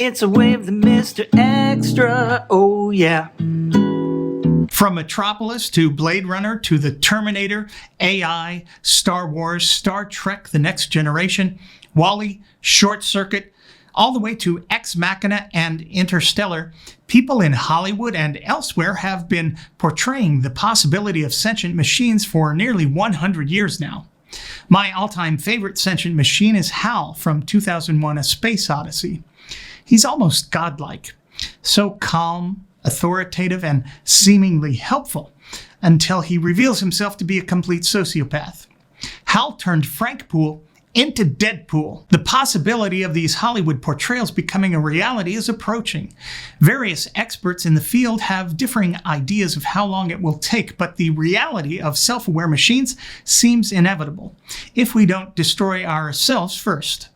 It's a way of the Mr. Extra, oh yeah. From Metropolis to Blade Runner to the Terminator, AI, Star Wars, Star Trek, The Next Generation, WALL-E, Short Circuit, all the way to Ex Machina and Interstellar, people in Hollywood and elsewhere have been portraying the possibility of sentient machines for nearly 100 years now. My all-time favorite sentient machine is HAL from 2001: A Space Odyssey. He's almost godlike, so calm, authoritative, and seemingly helpful until he reveals himself to be a complete sociopath. Hal turned Frank Poole into Deadpool. The possibility of these Hollywood portrayals becoming a reality is approaching. Various experts in the field have differing ideas of how long it will take, but the reality of self-aware machines seems inevitable if we don't destroy ourselves first.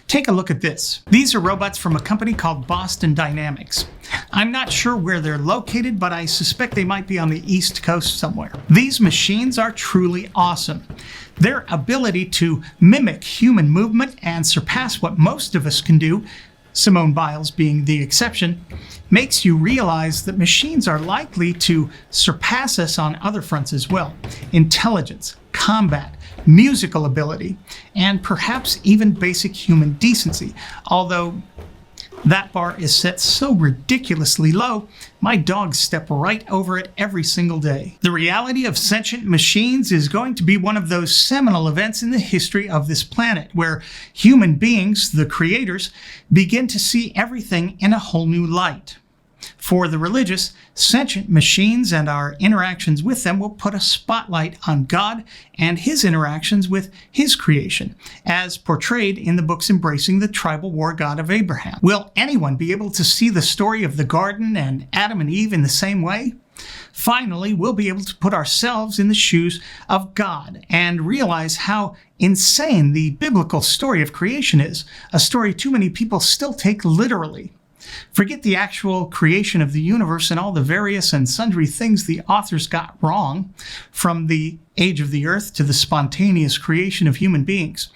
Take a look at this. These are robots from a company called Boston Dynamics. I'm not sure where they're located, but I suspect they might be on the East Coast somewhere. These machines are truly awesome. Their ability to mimic human movement and surpass what most of us can do, Simone Biles being the exception, makes you realize that machines are likely to surpass us on other fronts as well. Intelligence, combat, musical ability, and perhaps even basic human decency. Although that bar is set so ridiculously low, my dogs step right over it every single day. The reality of sentient machines is going to be one of those seminal events in the history of this planet, where human beings, the creators, begin to see everything in a whole new light. For the religious, sentient machines and our interactions with them will put a spotlight on God and his interactions with his creation, as portrayed in the books embracing the tribal war god of Abraham. Will anyone be able to see the story of the garden and Adam and Eve in the same way? Finally, we'll be able to put ourselves in the shoes of God and realize how insane the biblical story of creation is, a story too many people still take literally. Forget the actual creation of the universe and all the various and sundry things the authors got wrong, from the age of the earth to the spontaneous creation of human beings.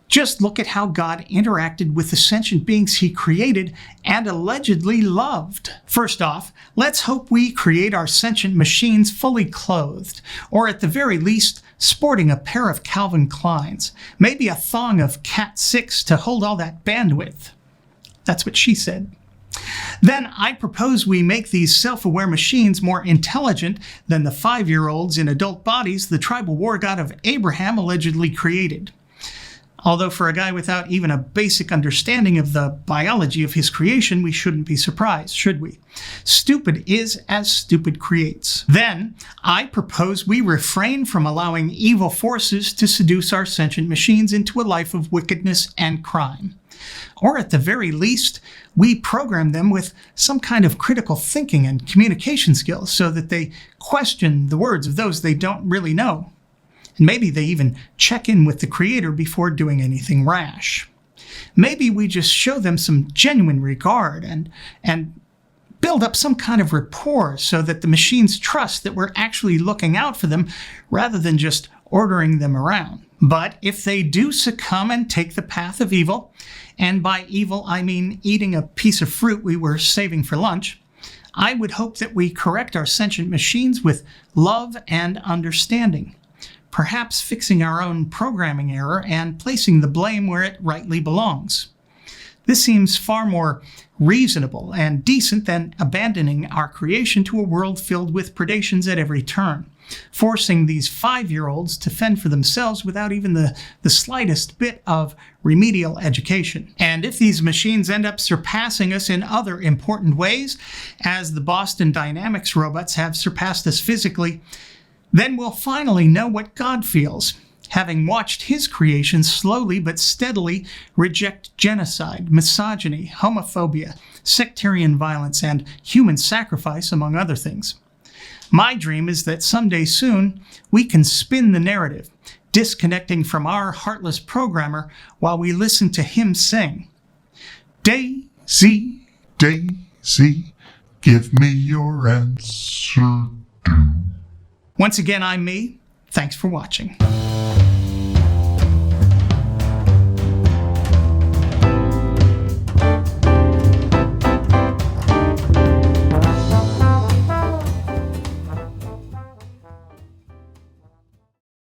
Just look at how God interacted with the sentient beings he created and allegedly loved. First off, let's hope we create our sentient machines fully clothed, or at the very least, sporting a pair of Calvin Kleins, maybe a thong of Cat 6 to hold all that bandwidth. That's what she said. Then I propose we make these self-aware machines more intelligent than the 5-year-olds in adult bodies the tribal war god of Abraham allegedly created. Although for a guy without even a basic understanding of the biology of his creation, we shouldn't be surprised, should we? Stupid is as stupid creates. Then I propose we refrain from allowing evil forces to seduce our sentient machines into a life of wickedness and crime. Or at the very least, we program them with some kind of critical thinking and communication skills so that they question the words of those they don't really know. And maybe they even check in with the creator before doing anything rash. Maybe we just show them some genuine regard and build up some kind of rapport so that the machines trust that we're actually looking out for them rather than just ordering them around. But if they do succumb and take the path of evil, and by evil I mean eating a piece of fruit we were saving for lunch, I would hope that we correct our sentient machines with love and understanding, perhaps fixing our own programming error and placing the blame where it rightly belongs. This seems far more reasonable and decent than abandoning our creation to a world filled with predations at every turn, forcing these 5-year-olds to fend for themselves without even the slightest bit of remedial education. And if these machines end up surpassing us in other important ways, as the Boston Dynamics robots have surpassed us physically, then we'll finally know what God feels, having watched his creation slowly but steadily reject genocide, misogyny, homophobia, sectarian violence, and human sacrifice, among other things. My dream is that someday soon we can spin the narrative, disconnecting from our heartless programmer while we listen to him sing, "Daisy, Daisy, give me your answer, do." Once again, I'm me. Thanks for watching.